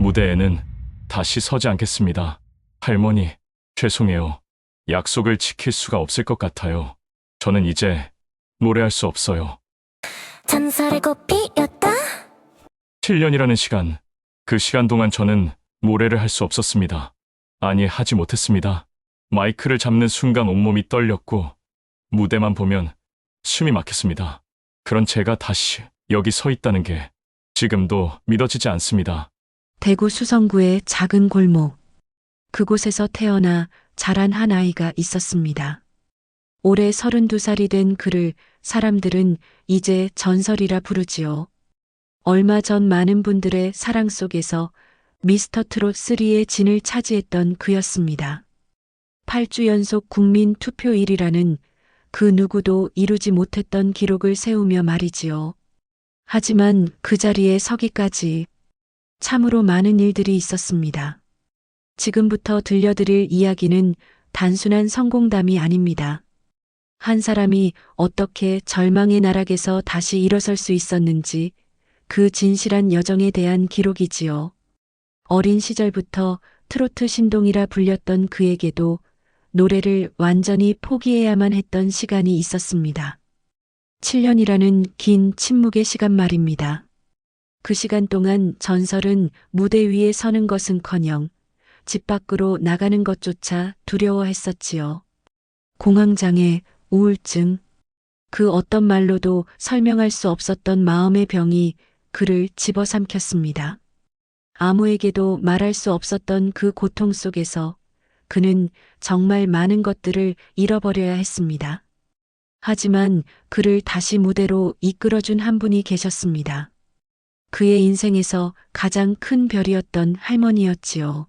무대에는 다시 서지 않겠습니다. 할머니, 죄송해요. 약속을 지킬 수가 없을 것 같아요. 저는 이제 노래할 수 없어요. 전설의 꽃 피었다. 7년이라는 시간, 그 시간 동안 저는 노래를 할 수 없었습니다. 아니, 하지 못했습니다. 마이크를 잡는 순간 온몸이 떨렸고 무대만 보면 숨이 막혔습니다. 그런 제가 다시 여기 서 있다는 게 지금도 믿어지지 않습니다. 대구 수성구의 작은 골목. 그곳에서 태어나 자란 한 아이가 있었습니다. 올해 32살이 된 그를 사람들은 이제 전설이라 부르지요. 얼마 전 많은 분들의 사랑 속에서 미스터트롯 3의 진을 차지했던 그였습니다. 8주 연속 국민 투표 1위라는 그 누구도 이루지 못했던 기록을 세우며 말이지요. 하지만 그 자리에 서기까지 참으로 많은 일들이 있었습니다. 지금부터 들려드릴 이야기는 단순한 성공담이 아닙니다. 한 사람이 어떻게 절망의 나락에서 다시 일어설 수 있었는지 그 진실한 여정에 대한 기록이지요. 어린 시절부터 트로트 신동이라 불렸던 그에게도 노래를 완전히 포기해야만 했던 시간이 있었습니다. 7년이라는 긴 침묵의 시간 말입니다. 그 시간 동안 전설은 무대 위에 서는 것은커녕 집 밖으로 나가는 것조차 두려워했었지요. 공황장애, 우울증, 그 어떤 말로도 설명할 수 없었던 마음의 병이 그를 집어삼켰습니다. 아무에게도 말할 수 없었던 그 고통 속에서 그는 정말 많은 것들을 잃어버려야 했습니다. 하지만 그를 다시 무대로 이끌어준 한 분이 계셨습니다. 그의 인생에서 가장 큰 별이었던 할머니였지요.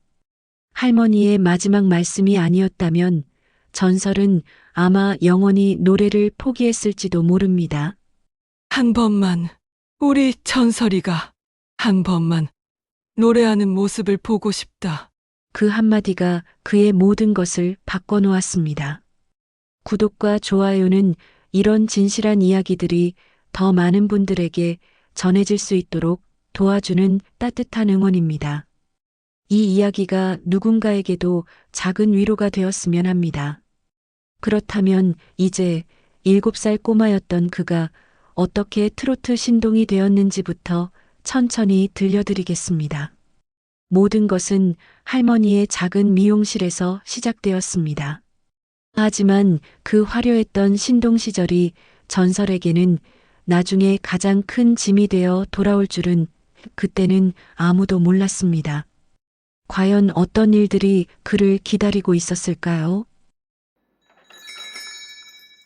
할머니의 마지막 말씀이 아니었다면 전설은 아마 영원히 노래를 포기했을지도 모릅니다. 한 번만 우리 전설이가 한 번만 노래하는 모습을 보고 싶다. 그 한마디가 그의 모든 것을 바꿔놓았습니다. 구독과 좋아요는 이런 진실한 이야기들이 더 많은 분들에게 전해질 수 있도록 도와주는 따뜻한 응원입니다. 이 이야기가 누군가에게도 작은 위로가 되었으면 합니다. 그렇다면 이제 7살 꼬마였던 그가 어떻게 트로트 신동이 되었는지부터 천천히 들려드리겠습니다. 모든 것은 할머니의 작은 미용실에서 시작되었습니다. 하지만 그 화려했던 신동 시절이 전설에게는 나중에 가장 큰 짐이 되어 돌아올 줄은 그때는 아무도 몰랐습니다. 과연 어떤 일들이 그를 기다리고 있었을까요?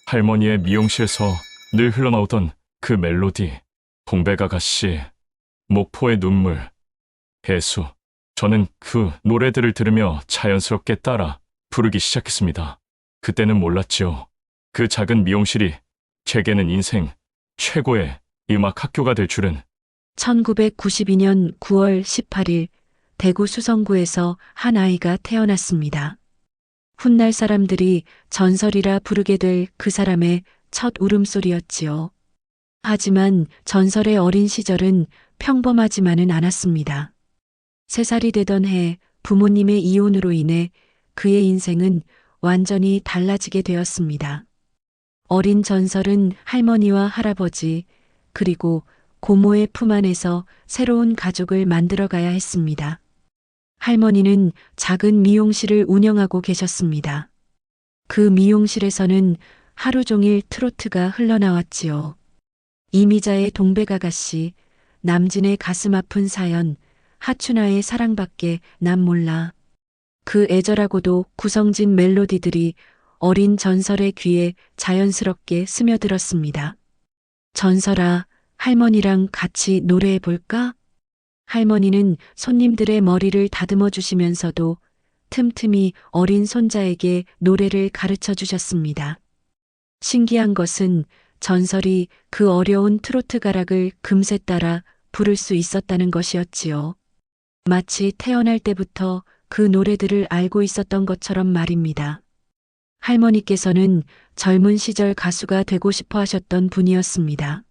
할머니의 미용실에서 늘 흘러나오던 그 멜로디, 동백아가씨, 목포의 눈물, 해수. 저는 그 노래들을 들으며 자연스럽게 따라 부르기 시작했습니다. 그때는 몰랐지요. 그 작은 미용실이 제게는 인생 최고의 음악 학교가 될 줄은. 1992년 9월 18일 대구 수성구에서 한 아이가 태어났습니다. 훗날 사람들이 전설이라 부르게 될 그 사람의 첫 울음소리였지요. 하지만 전설의 어린 시절은 평범하지만은 않았습니다. 3살이 되던 해 부모님의 이혼으로 인해 그의 인생은 완전히 달라지게 되었습니다. 어린 전설은 할머니와 할아버지 그리고 고모의 품 안에서 새로운 가족을 만들어가야 했습니다. 할머니는 작은 미용실을 운영하고 계셨습니다. 그 미용실에서는 하루 종일 트로트가 흘러나왔지요. 이미자의 동백아가씨, 남진의 가슴 아픈 사연, 하춘아의 사랑밖에 난 몰라. 그 애절하고도 구성진 멜로디들이 어린 전설의 귀에 자연스럽게 스며들었습니다. 전설아, 할머니랑 같이 노래해 볼까? 할머니는 손님들의 머리를 다듬어 주시면서도 틈틈이 어린 손자에게 노래를 가르쳐 주셨습니다. 신기한 것은 전설이 그 어려운 트로트 가락을 금세 따라 부를 수 있었다는 것이었지요. 마치 태어날 때부터 그 노래들을 알고 있었던 것처럼 말입니다. 할머니께서는 젊은 시절 가수가 되고 싶어 하셨던 분이었습니다.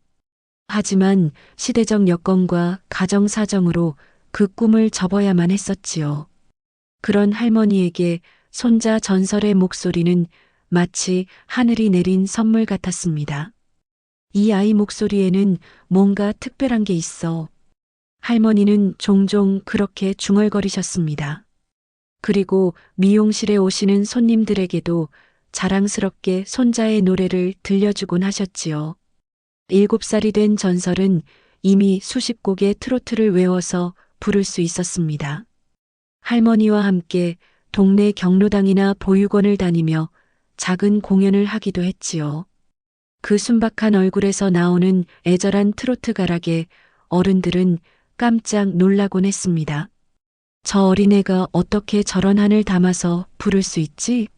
하지만 시대적 여건과 가정 사정으로 그 꿈을 접어야만 했었지요. 그런 할머니에게 손자 전설의 목소리는 마치 하늘이 내린 선물 같았습니다. 이 아이 목소리에는 뭔가 특별한 게 있어. 할머니는 종종 그렇게 중얼거리셨습니다. 그리고 미용실에 오시는 손님들에게도 자랑스럽게 손자의 노래를 들려주곤 하셨지요. 7살이 된 전설은 이미 수십 곡의 트로트를 외워서 부를 수 있었습니다. 할머니와 함께 동네 경로당이나 보육원을 다니며 작은 공연을 하기도 했지요. 그 순박한 얼굴에서 나오는 애절한 트로트 가락에 어른들은 깜짝 놀라곤 했습니다. 저 어린애가 어떻게 저런 한을 담아서 부를 수 있지?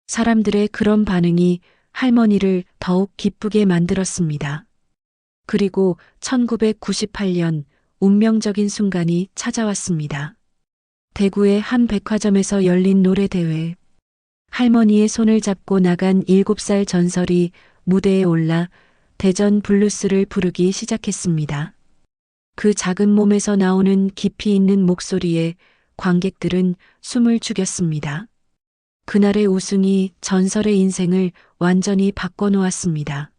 사람들의 그런 반응이 할머니를 더욱 기쁘게 만들었습니다. 그리고 1998년 운명적인 순간이 찾아왔습니다. 대구의 한 백화점에서 열린 노래대회. 할머니의 손을 잡고 나간 7살 전설이 무대에 올라 대전 블루스를 부르기 시작했습니다. 그 작은 몸에서 나오는 깊이 있는 목소리에 관객들은 숨을 죽였습니다. 그날의 우승이 전설의 인생을 완전히 바꿔놓았습니다.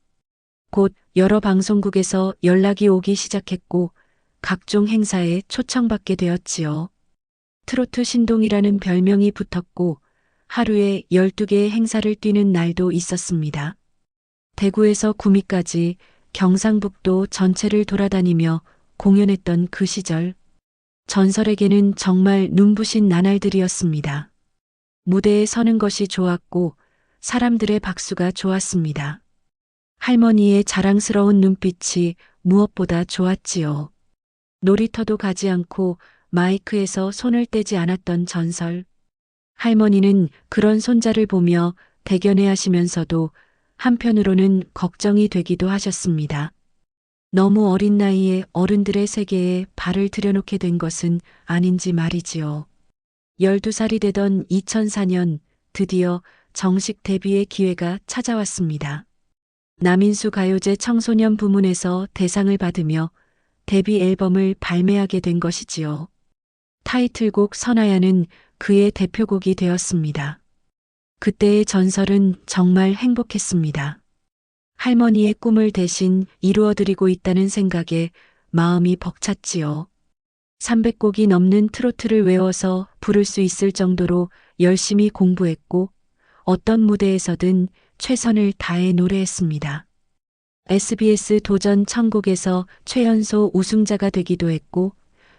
곧 여러 방송국에서 연락이 오기 시작했고 각종 행사에 초청받게 되었지요. 트로트 신동이라는 별명이 붙었고 하루에 12개의 행사를 뛰는 날도 있었습니다. 대구에서 구미까지 경상북도 전체를 돌아다니며 공연했던 그 시절, 전설에게는 정말 눈부신 나날들이었습니다. 무대에 서는 것이 좋았고 사람들의 박수가 좋았습니다. 할머니의 자랑스러운 눈빛이 무엇보다 좋았지요. 놀이터도 가지 않고 마이크에서 손을 떼지 않았던 전설. 할머니는 그런 손자를 보며 대견해 하시면서도 한편으로는 걱정이 되기도 하셨습니다. 너무 어린 나이에 어른들의 세계에 발을 들여놓게 된 것은 아닌지 말이지요. 12살이 되던 2004년 드디어 정식 데뷔의 기회가 찾아왔습니다. 남인수 가요제 청소년 부문에서 대상을 받으며 데뷔 앨범을 발매하게 된 것이지요. 타이틀곡 선하야는 그의 대표곡이 되었습니다. 그때의 전설은 정말 행복했습니다. 할머니의 꿈을 대신 이루어드리고 있다는 생각에 마음이 벅찼지요. 300곡이 넘는 트로트를 외워서 부를 수 있을 정도로 열심히 공부했고 어떤 무대에서든 최선을 다해 노래했습니다. SBS 도전 천국에서 최연소 우승자가 되기도 했고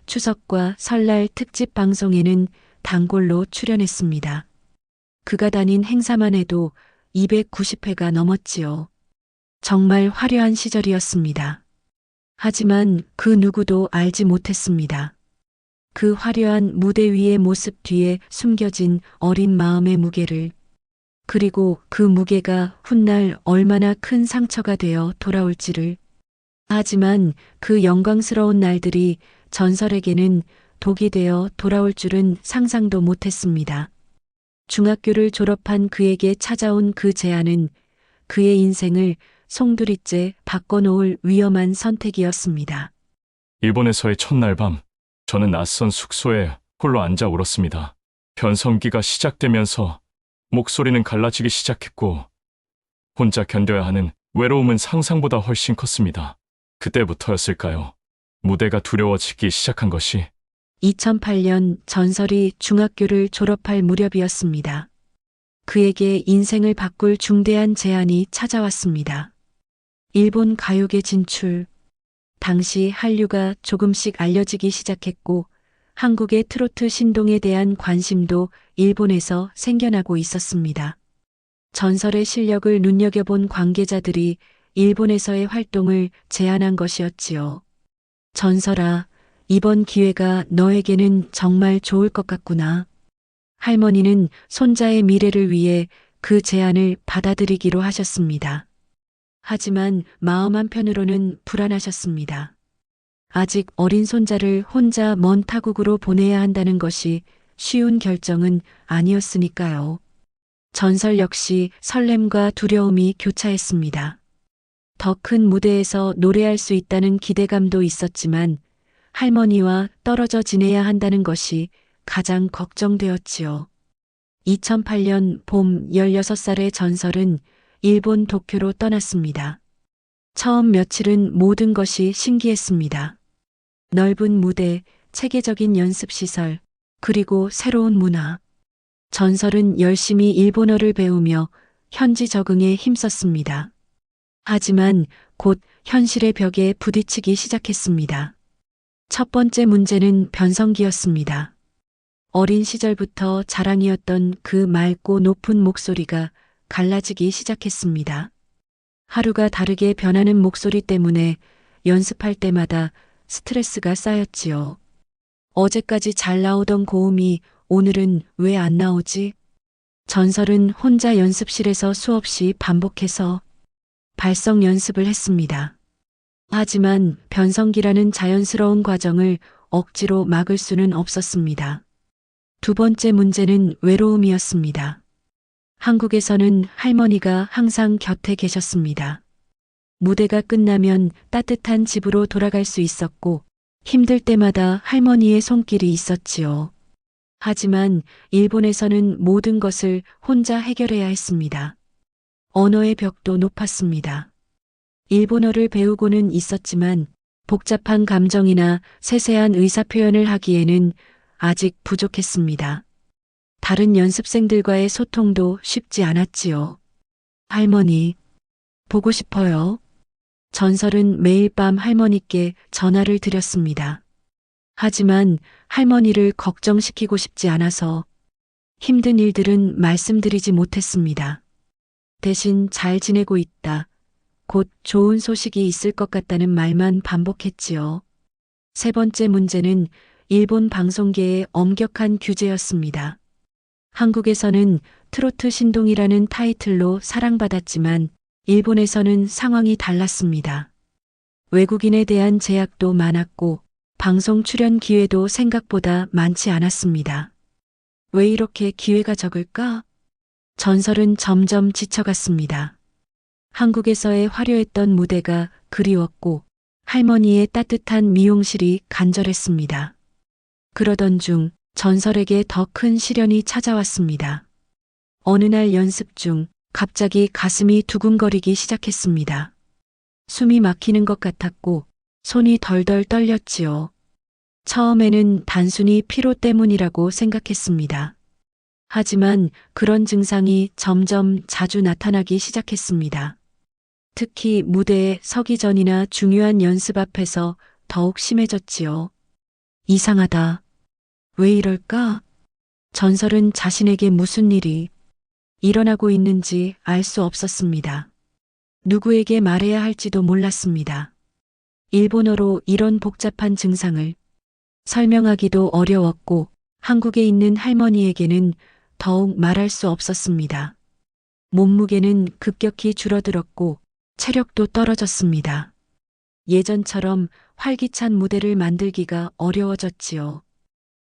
추석과 설날 특집 방송에는 단골로 출연했습니다. 그가 다닌 행사만 해도 290회가 넘었지요. 정말 화려한 시절이었습니다. 하지만 그 누구도 알지 못했습니다. 그 화려한 무대 위의 모습 뒤에 숨겨진 어린 마음의 무게를, 그리고 그 무게가 훗날 얼마나 큰 상처가 되어 돌아올지를. 하지만 그 영광스러운 날들이 전설에게는 독이 되어 돌아올 줄은 상상도 못했습니다. 중학교를 졸업한 그에게 찾아온 그 제안은 그의 인생을 송두리째 바꿔놓을 위험한 선택이었습니다. 일본에서의 첫날 밤, 저는 낯선 숙소에 홀로 앉아 울었습니다. 변성기가 시작되면서 목소리는 갈라지기 시작했고 혼자 견뎌야 하는 외로움은 상상보다 훨씬 컸습니다. 그때부터였을까요? 무대가 두려워지기 시작한 것이. 2008년 전설이 중학교를 졸업할 무렵이었습니다. 그에게 인생을 바꿀 중대한 제안이 찾아왔습니다. 일본 가요계 진출. 당시 한류가 조금씩 알려지기 시작했고 한국의 트로트 신동에 대한 관심도 일본에서 생겨나고 있었습니다. 전설의 실력을 눈여겨본 관계자들이 일본에서의 활동을 제안한 것이었지요. 전설아, 이번 기회가 너에게는 정말 좋을 것 같구나. 할머니는 손자의 미래를 위해 그 제안을 받아들이기로 하셨습니다. 하지만 마음 한편으로는 불안하셨습니다. 아직 어린 손자를 혼자 먼 타국으로 보내야 한다는 것이 쉬운 결정은 아니었으니까요. 전설 역시 설렘과 두려움이 교차했습니다. 더 큰 무대에서 노래할 수 있다는 기대감도 있었지만 할머니와 떨어져 지내야 한다는 것이 가장 걱정되었지요. 2008년 봄 16살의 전설은 일본 도쿄로 떠났습니다. 처음 며칠은 모든 것이 신기했습니다. 넓은 무대, 체계적인 연습시설, 그리고 새로운 문화. 전설은 열심히 일본어를 배우며 현지 적응에 힘썼습니다. 하지만 곧 현실의 벽에 부딪히기 시작했습니다. 첫 번째 문제는 변성기였습니다. 어린 시절부터 자랑이었던 그 맑고 높은 목소리가 갈라지기 시작했습니다. 하루가 다르게 변하는 목소리 때문에 연습할 때마다 스트레스가 쌓였지요. 어제까지 잘 나오던 고음이 오늘은 왜 안 나오지? 전설은 혼자 연습실에서 수없이 반복해서 발성 연습을 했습니다. 하지만 변성기라는 자연스러운 과정을 억지로 막을 수는 없었습니다. 두 번째 문제는 외로움이었습니다. 한국에서는 할머니가 항상 곁에 계셨습니다. 무대가 끝나면 따뜻한 집으로 돌아갈 수 있었고 힘들 때마다 할머니의 손길이 있었지요. 하지만 일본에서는 모든 것을 혼자 해결해야 했습니다. 언어의 벽도 높았습니다. 일본어를 배우고는 있었지만 복잡한 감정이나 세세한 의사표현을 하기에는 아직 부족했습니다. 다른 연습생들과의 소통도 쉽지 않았지요. 할머니, 보고 싶어요. 전설은 매일 밤 할머니께 전화를 드렸습니다. 하지만 할머니를 걱정시키고 싶지 않아서 힘든 일들은 말씀드리지 못했습니다. 대신 잘 지내고 있다. 곧 좋은 소식이 있을 것 같다는 말만 반복했지요. 세 번째 문제는 일본 방송계의 엄격한 규제였습니다. 한국에서는 트로트 신동이라는 타이틀로 사랑받았지만 일본에서는 상황이 달랐습니다. 외국인에 대한 제약도 많았고 방송 출연 기회도 생각보다 많지 않았습니다. 왜 이렇게 기회가 적을까? 전설은 점점 지쳐갔습니다. 한국에서의 화려했던 무대가 그리웠고 할머니의 따뜻한 미용실이 간절했습니다. 그러던 중 전설에게 더 큰 시련이 찾아왔습니다. 어느 날 연습 중 갑자기 가슴이 두근거리기 시작했습니다. 숨이 막히는 것 같았고 손이 덜덜 떨렸지요. 처음에는 단순히 피로 때문이라고 생각했습니다. 하지만 그런 증상이 점점 자주 나타나기 시작했습니다. 특히 무대에 서기 전이나 중요한 연습 앞에서 더욱 심해졌지요. 이상하다. 왜 이럴까? 전설은 자신에게 무슨 일이 일어나고 있는지 알 수 없었습니다. 누구에게 말해야 할지도 몰랐습니다. 일본어로 이런 복잡한 증상을 설명하기도 어려웠고 한국에 있는 할머니에게는 더욱 말할 수 없었습니다. 몸무게는 급격히 줄어들었고 체력도 떨어졌습니다. 예전처럼 활기찬 무대를 만들기가 어려워졌지요.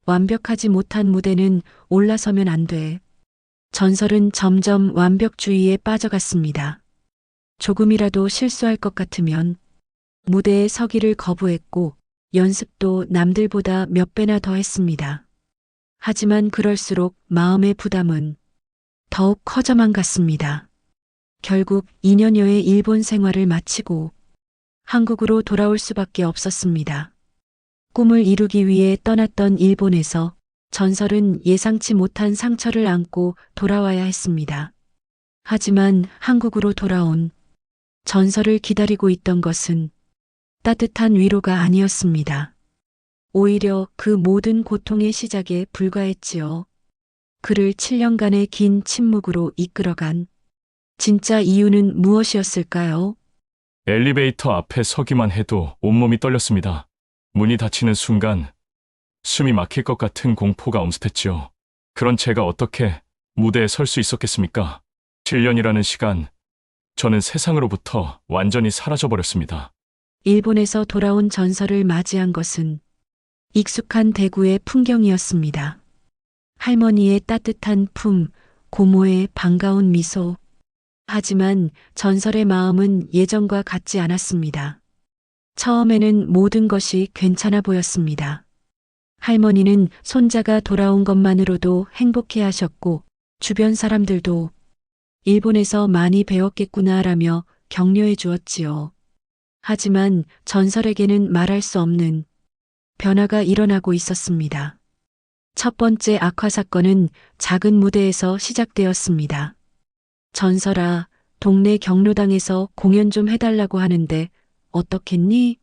완벽하지 못한 무대는 올라서면 안 돼. 전설은 점점 완벽주의에 빠져갔습니다. 조금이라도 실수할 것 같으면 무대에 서기를 거부했고 연습도 남들보다 몇 배나 더 했습니다. 하지만 그럴수록 마음의 부담은 더욱 커져만 갔습니다. 결국 2년여의 일본 생활을 마치고 한국으로 돌아올 수밖에 없었습니다. 꿈을 이루기 위해 떠났던 일본에서 전설은 예상치 못한 상처를 안고 돌아와야 했습니다. 하지만 한국으로 돌아온 전설을 기다리고 있던 것은 따뜻한 위로가 아니었습니다. 오히려 그 모든 고통의 시작에 불과했지요. 그를 7년간의 긴 침묵으로 이끌어간 진짜 이유는 무엇이었을까요? 엘리베이터 앞에 서기만 해도 온몸이 떨렸습니다. 문이 닫히는 순간 숨이 막힐 것 같은 공포가 엄습했지요. 그런 제가 어떻게 무대에 설 수 있었겠습니까? 7년이라는 시간, 저는 세상으로부터 완전히 사라져버렸습니다. 일본에서 돌아온 전설을 맞이한 것은 익숙한 대구의 풍경이었습니다. 할머니의 따뜻한 품, 고모의 반가운 미소. 하지만 전설의 마음은 예전과 같지 않았습니다. 처음에는 모든 것이 괜찮아 보였습니다. 할머니는 손자가 돌아온 것만으로도 행복해 하셨고, 주변 사람들도 일본에서 많이 배웠겠구나라며 격려해 주었지요. 하지만 전설에게는 말할 수 없는 변화가 일어나고 있었습니다. 첫 번째 악화 사건은 작은 무대에서 시작되었습니다. 전설아, 동네 경로당에서 공연 좀 해달라고 하는데 어떻겠니?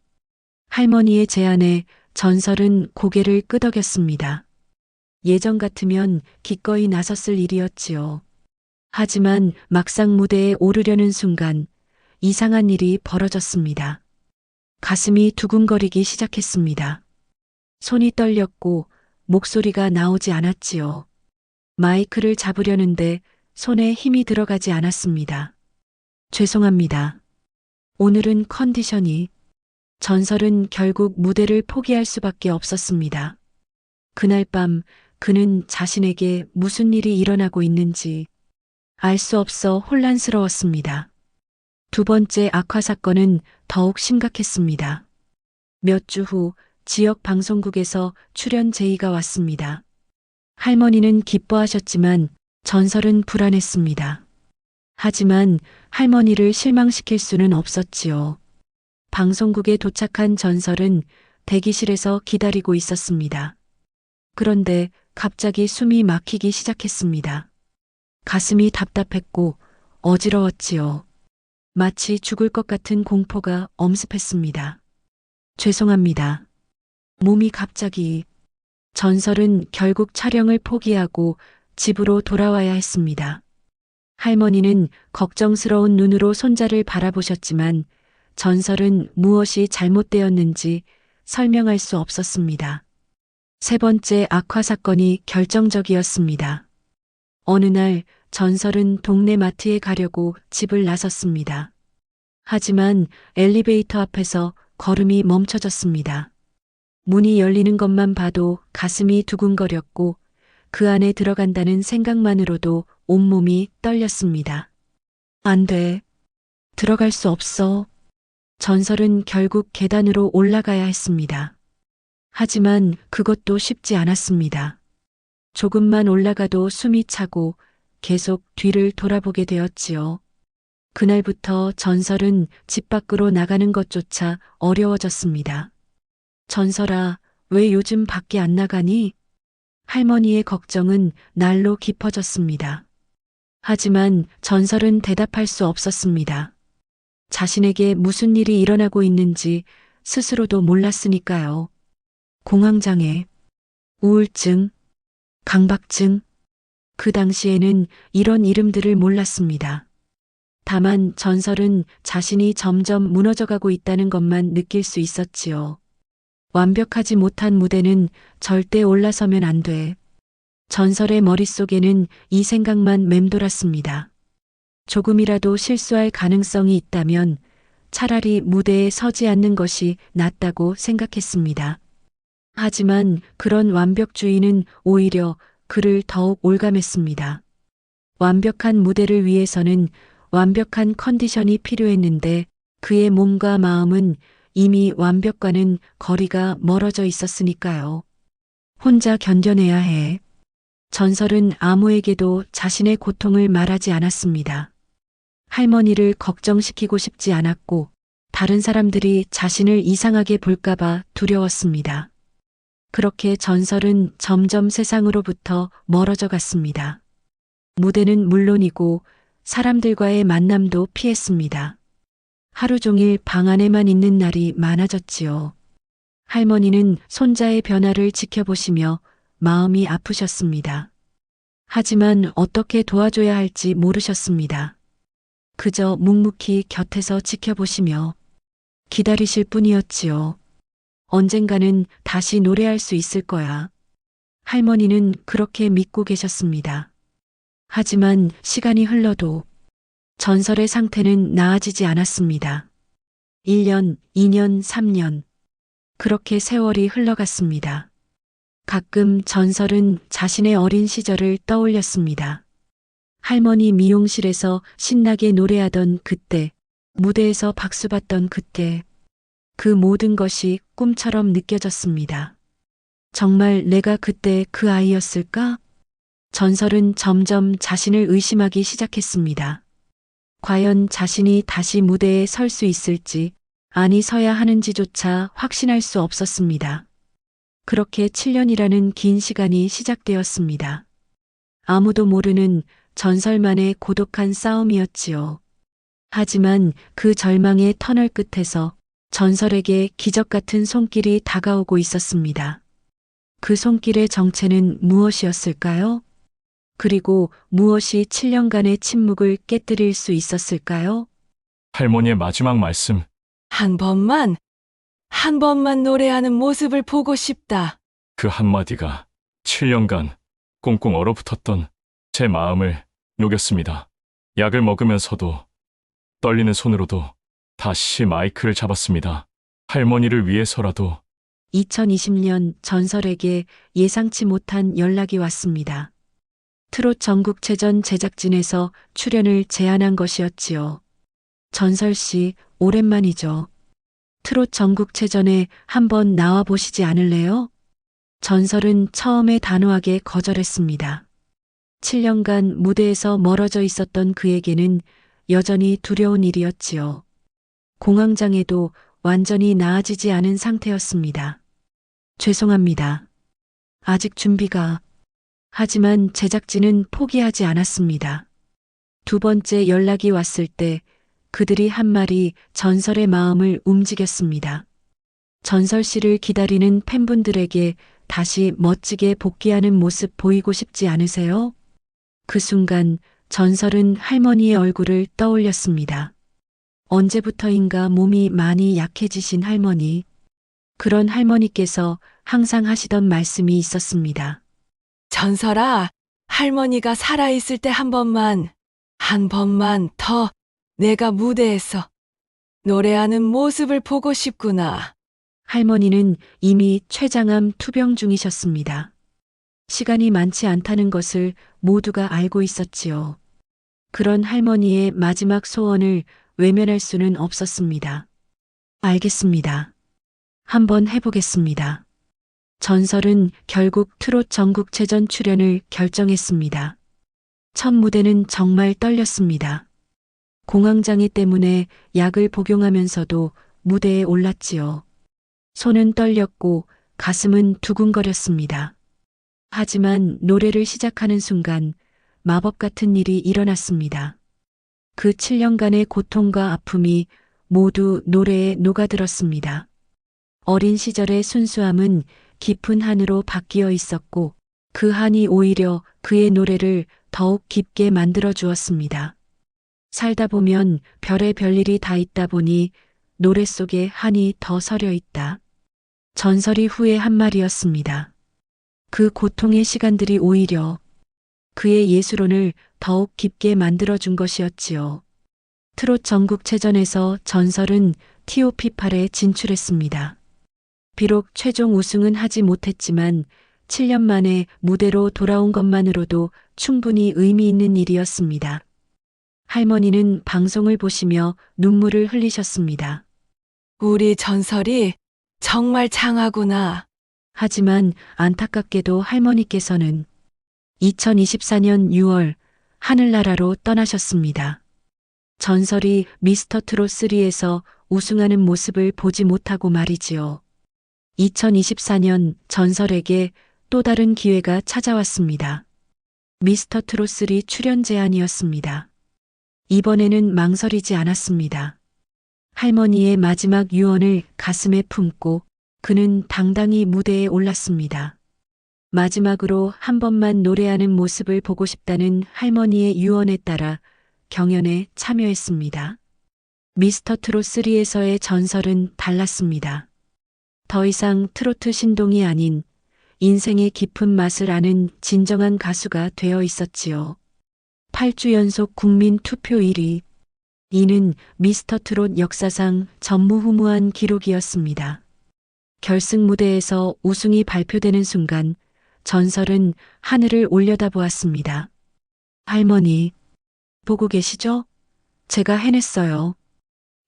할머니의 제안에 전설은 고개를 끄덕였습니다. 예전 같으면 기꺼이 나섰을 일이었지요. 하지만 막상 무대에 오르려는 순간 이상한 일이 벌어졌습니다. 가슴이 두근거리기 시작했습니다. 손이 떨렸고 목소리가 나오지 않았지요. 마이크를 잡으려는데 손에 힘이 들어가지 않았습니다. 죄송합니다. 오늘은 컨디션이. 전설은 결국 무대를 포기할 수밖에 없었습니다. 그날 밤 그는 자신에게 무슨 일이 일어나고 있는지 알 수 없어 혼란스러웠습니다. 두 번째 악화 사건은 더욱 심각했습니다. 몇 주 후 지역 방송국에서 출연 제의가 왔습니다. 할머니는 기뻐하셨지만 전설은 불안했습니다. 하지만 할머니를 실망시킬 수는 없었지요. 방송국에 도착한 전설은 대기실에서 기다리고 있었습니다. 그런데 갑자기 숨이 막히기 시작했습니다. 가슴이 답답했고 어지러웠지요. 마치 죽을 것 같은 공포가 엄습했습니다. 죄송합니다. 몸이 갑자기. 전설은 결국 촬영을 포기하고 집으로 돌아와야 했습니다. 할머니는 걱정스러운 눈으로 손자를 바라보셨지만 전설은 무엇이 잘못되었는지 설명할 수 없었습니다. 세 번째 악화 사건이 결정적이었습니다. 어느 날 전설은 동네 마트에 가려고 집을 나섰습니다. 하지만 엘리베이터 앞에서 걸음이 멈춰졌습니다. 문이 열리는 것만 봐도 가슴이 두근거렸고 그 안에 들어간다는 생각만으로도 온몸이 떨렸습니다. 안 돼. 들어갈 수 없어. 전설은 결국 계단으로 올라가야 했습니다. 하지만 그것도 쉽지 않았습니다. 조금만 올라가도 숨이 차고 계속 뒤를 돌아보게 되었지요. 그날부터 전설은 집 밖으로 나가는 것조차 어려워졌습니다. 전설아, 왜 요즘 밖에 안 나가니? 할머니의 걱정은 날로 깊어졌습니다. 하지만 전설은 대답할 수 없었습니다. 자신에게 무슨 일이 일어나고 있는지 스스로도 몰랐으니까요. 공황장애, 우울증, 강박증. 그 당시에는 이런 이름들을 몰랐습니다. 다만 전설은 자신이 점점 무너져가고 있다는 것만 느낄 수 있었지요. 완벽하지 못한 무대는 절대 올라서면 안 돼. 전설의 머릿속에는 이 생각만 맴돌았습니다. 조금이라도 실수할 가능성이 있다면 차라리 무대에 서지 않는 것이 낫다고 생각했습니다. 하지만 그런 완벽주의는 오히려 그를 더욱 올감했습니다. 완벽한 무대를 위해서는 완벽한 컨디션이 필요했는데 그의 몸과 마음은 이미 완벽과는 거리가 멀어져 있었으니까요. 혼자 견뎌내야 해. 전설은 아무에게도 자신의 고통을 말하지 않았습니다. 할머니를 걱정시키고 싶지 않았고 다른 사람들이 자신을 이상하게 볼까봐 두려웠습니다. 그렇게 전설은 점점 세상으로부터 멀어져 갔습니다. 무대는 물론이고 사람들과의 만남도 피했습니다. 하루 종일 방 안에만 있는 날이 많아졌지요. 할머니는 손자의 변화를 지켜보시며 마음이 아프셨습니다. 하지만 어떻게 도와줘야 할지 모르셨습니다. 그저 묵묵히 곁에서 지켜보시며 기다리실 뿐이었지요. 언젠가는 다시 노래할 수 있을 거야. 할머니는 그렇게 믿고 계셨습니다. 하지만 시간이 흘러도 전설의 상태는 나아지지 않았습니다. 1년, 2년, 3년. 그렇게 세월이 흘러갔습니다. 가끔 전설은 자신의 어린 시절을 떠올렸습니다. 할머니 미용실에서 신나게 노래하던 그때, 무대에서 박수받던 그때, 그 모든 것이 꿈처럼 느껴졌습니다. 정말 내가 그때 그 아이였을까? 전설은 점점 자신을 의심하기 시작했습니다. 과연 자신이 다시 무대에 설 수 있을지, 아니 서야 하는지조차 확신할 수 없었습니다. 그렇게 7년이라는 긴 시간이 시작되었습니다. 아무도 모르는 전설만의 고독한 싸움이었지요. 하지만 그 절망의 터널 끝에서 전설에게 기적 같은 손길이 다가오고 있었습니다. 그 손길의 정체는 무엇이었을까요? 그리고 무엇이 7년간의 침묵을 깨뜨릴 수 있었을까요? 할머니의 마지막 말씀. 한 번만 노래하는 모습을 보고 싶다. 그 한마디가 7년간 꽁꽁 얼어붙었던 제 마음을 녹였습니다. 약을 먹으면서도 떨리는 손으로도 다시 마이크를 잡았습니다. 할머니를 위해서라도. 2020년 전설에게 예상치 못한 연락이 왔습니다. 트롯 전국체전 제작진에서 출연을 제안한 것이었지요. 전설 씨, 오랜만이죠. 트롯 전국체전에 한번 나와 보시지 않을래요? 전설은 처음에 단호하게 거절했습니다. 7년간 무대에서 멀어져 있었던 그에게는 여전히 두려운 일이었지요. 공황장애도 완전히 나아지지 않은 상태였습니다. 죄송합니다. 아직 준비가... 하지만 제작진은 포기하지 않았습니다. 두 번째 연락이 왔을 때 그들이 한 말이 전설의 마음을 움직였습니다. 전설 씨를 기다리는 팬분들에게 다시 멋지게 복귀하는 모습 보이고 싶지 않으세요? 그 순간 전설은 할머니의 얼굴을 떠올렸습니다. 언제부터인가 몸이 많이 약해지신 할머니. 그런 할머니께서 항상 하시던 말씀이 있었습니다. 전설아, 할머니가 살아있을 때 한 번만 더 내가 무대에서 노래하는 모습을 보고 싶구나. 할머니는 이미 췌장암 투병 중이셨습니다. 시간이 많지 않다는 것을 모두가 알고 있었지요. 그런 할머니의 마지막 소원을 외면할 수는 없었습니다. 알겠습니다. 한번 해보겠습니다. 전설은 결국 트롯 전국체전 출연을 결정했습니다. 첫 무대는 정말 떨렸습니다. 공황장애 때문에 약을 복용하면서도 무대에 올랐지요. 손은 떨렸고 가슴은 두근거렸습니다. 하지만 노래를 시작하는 순간 마법 같은 일이 일어났습니다. 그 7년간의 고통과 아픔이 모두 노래에 녹아들었습니다. 어린 시절의 순수함은 깊은 한으로 바뀌어 있었고 그 한이 오히려 그의 노래를 더욱 깊게 만들어 주었습니다. 살다 보면 별의 별일이 다 있다 보니 노래 속에 한이 더 서려 있다. 전설이 후에 한 말이었습니다. 그 고통의 시간들이 오히려 그의 예술혼을 더욱 깊게 만들어준 것이었지요. 트롯 전국체전에서 전설은 TOP8에 진출했습니다. 비록 최종 우승은 하지 못했지만 7년 만에 무대로 돌아온 것만으로도 충분히 의미 있는 일이었습니다. 할머니는 방송을 보시며 눈물을 흘리셨습니다. 우리 전설이 정말 장하구나. 하지만 안타깝게도 할머니께서는 2024년 6월 하늘나라로 떠나셨습니다. 전설이 미스터 트롯 3에서 우승하는 모습을 보지 못하고 말이지요. 2024년 전설에게 또 다른 기회가 찾아왔습니다. 미스터 트롯 3 출연 제안이었습니다. 이번에는 망설이지 않았습니다. 할머니의 마지막 유언을 가슴에 품고 그는 당당히 무대에 올랐습니다. 마지막으로 한 번만 노래하는 모습을 보고 싶다는 할머니의 유언에 따라 경연에 참여했습니다. 미스터 트롯 3에서의 전설은 달랐습니다. 더 이상 트로트 신동이 아닌 인생의 깊은 맛을 아는 진정한 가수가 되어 있었지요. 8주 연속 국민 투표 1위. 이는 미스터 트롯 역사상 전무후무한 기록이었습니다. 결승 무대에서 우승이 발표되는 순간 전설은 하늘을 올려다보았습니다. 할머니, 보고 계시죠? 제가 해냈어요.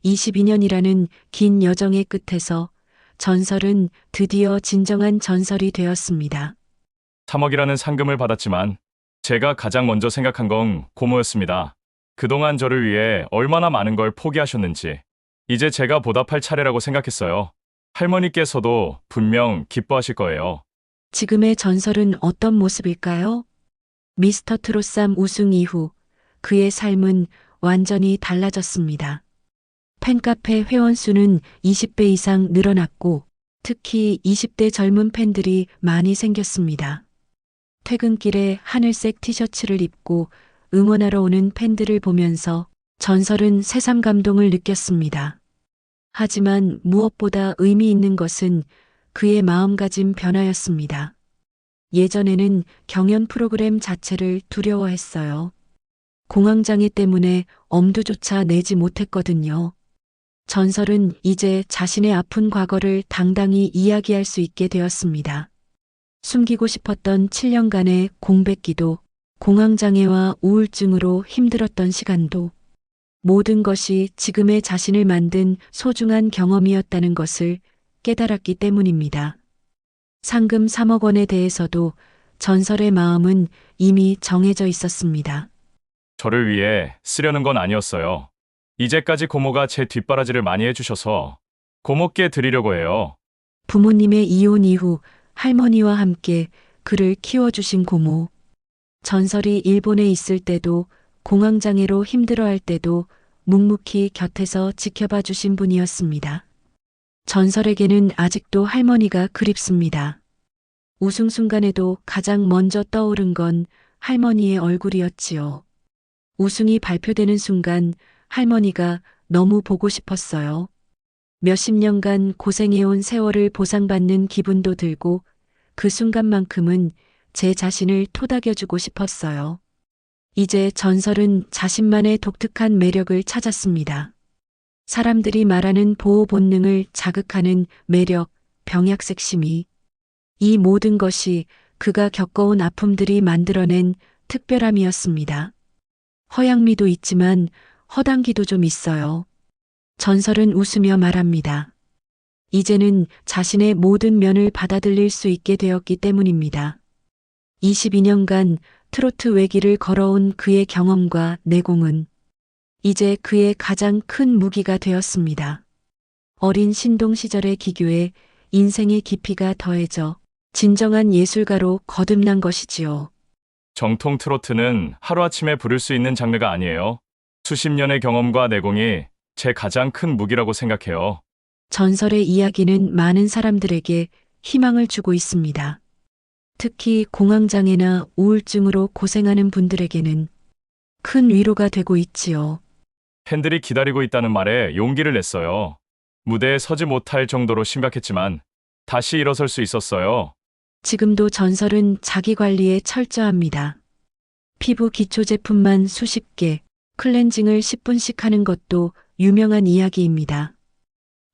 22년이라는 긴 여정의 끝에서 전설은 드디어 진정한 전설이 되었습니다. 3억이라는 상금을 받았지만 제가 가장 먼저 생각한 건 고모였습니다. 그동안 저를 위해 얼마나 많은 걸 포기하셨는지 이제 제가 보답할 차례라고 생각했어요. 할머니께서도 분명 기뻐하실 거예요. 지금의 전설은 어떤 모습일까요? 미스터 트롯3 우승 이후 그의 삶은 완전히 달라졌습니다. 팬카페 회원 수는 20배 이상 늘어났고 특히 20대 젊은 팬들이 많이 생겼습니다. 퇴근길에 하늘색 티셔츠를 입고 응원하러 오는 팬들을 보면서 전설은 새삼 감동을 느꼈습니다. 하지만 무엇보다 의미 있는 것은 그의 마음가짐 변화였습니다. 예전에는 경연 프로그램 자체를 두려워했어요. 공황장애 때문에 엄두조차 내지 못했거든요. 전설은 이제 자신의 아픈 과거를 당당히 이야기할 수 있게 되었습니다. 숨기고 싶었던 7년간의 공백기도, 공황장애와 우울증으로 힘들었던 시간도, 모든 것이 지금의 자신을 만든 소중한 경험이었다는 것을 깨달았기 때문입니다. 상금 3억 원에 대해서도 전설의 마음은 이미 정해져 있었습니다. 저를 위해 쓰려는 건 아니었어요. 이제까지 고모가 제 뒷바라지를 많이 해주셔서 고모께 드리려고 해요. 부모님의 이혼 이후 할머니와 함께 그를 키워주신 고모. 전설이 일본에 있을 때도 공황장애로 힘들어할 때도 묵묵히 곁에서 지켜봐 주신 분이었습니다. 전설에게는 아직도 할머니가 그립습니다. 우승 순간에도 가장 먼저 떠오른 건 할머니의 얼굴이었지요. 우승이 발표되는 순간 할머니가 너무 보고 싶었어요. 몇십 년간 고생해온 세월을 보상받는 기분도 들고 그 순간만큼은 제 자신을 토닥여주고 싶었어요. 이제 전설은 자신만의 독특한 매력을 찾았습니다. 사람들이 말하는 보호 본능을 자극하는 매력, 병약 섹시미. 이 모든 것이 그가 겪어온 아픔들이 만들어낸 특별함이었습니다. 허양미도 있지만 허당기도 좀 있어요. 전설은 웃으며 말합니다. 이제는 자신의 모든 면을 받아들일 수 있게 되었기 때문입니다. 22년간 트로트 외길을 걸어온 그의 경험과 내공은 이제 그의 가장 큰 무기가 되었습니다. 어린 신동 시절의 기교에 인생의 깊이가 더해져 진정한 예술가로 거듭난 것이지요. 정통 트로트는 하루아침에 부를 수 있는 장르가 아니에요. 수십 년의 경험과 내공이 제 가장 큰 무기라고 생각해요. 전설의 이야기는 많은 사람들에게 희망을 주고 있습니다. 특히 공황장애나 우울증으로 고생하는 분들에게는 큰 위로가 되고 있지요. 팬들이 기다리고 있다는 말에 용기를 냈어요. 무대에 서지 못할 정도로 심각했지만 다시 일어설 수 있었어요. 지금도 전설은 자기 관리에 철저합니다. 피부 기초 제품만 수십 개, 클렌징을 10분씩 하는 것도 유명한 이야기입니다.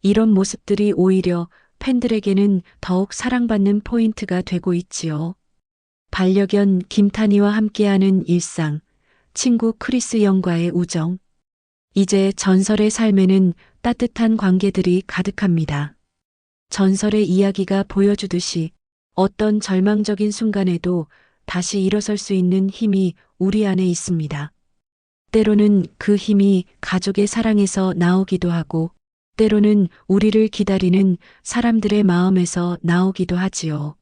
이런 모습들이 오히려 팬들에게는 더욱 사랑받는 포인트가 되고 있지요. 반려견 김탄희와 함께하는 일상, 친구 크리스 영과의 우정. 이제 전설의 삶에는 따뜻한 관계들이 가득합니다. 전설의 이야기가 보여주듯이 어떤 절망적인 순간에도 다시 일어설 수 있는 힘이 우리 안에 있습니다. 때로는 그 힘이 가족의 사랑에서 나오기도 하고, 때로는 우리를 기다리는 사람들의 마음에서 나오기도 하지요.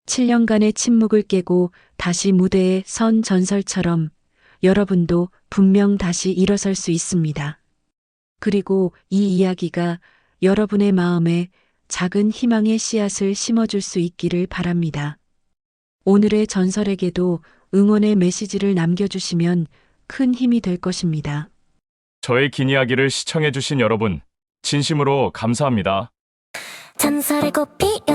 7년간의 침묵을 깨고 다시 무대에 선 전설처럼 여러분도 분명 다시 일어설 수 있습니다. 그리고 이 이야기가 여러분의 마음에 작은 희망의 씨앗을 심어줄 수 있기를 바랍니다. 오늘의 전설에게도 응원의 메시지를 남겨주시면 큰 힘이 될 것입니다. 저의 긴 이야기를 시청해주신 여러분, 진심으로 감사합니다. 전설의 꽃 피었다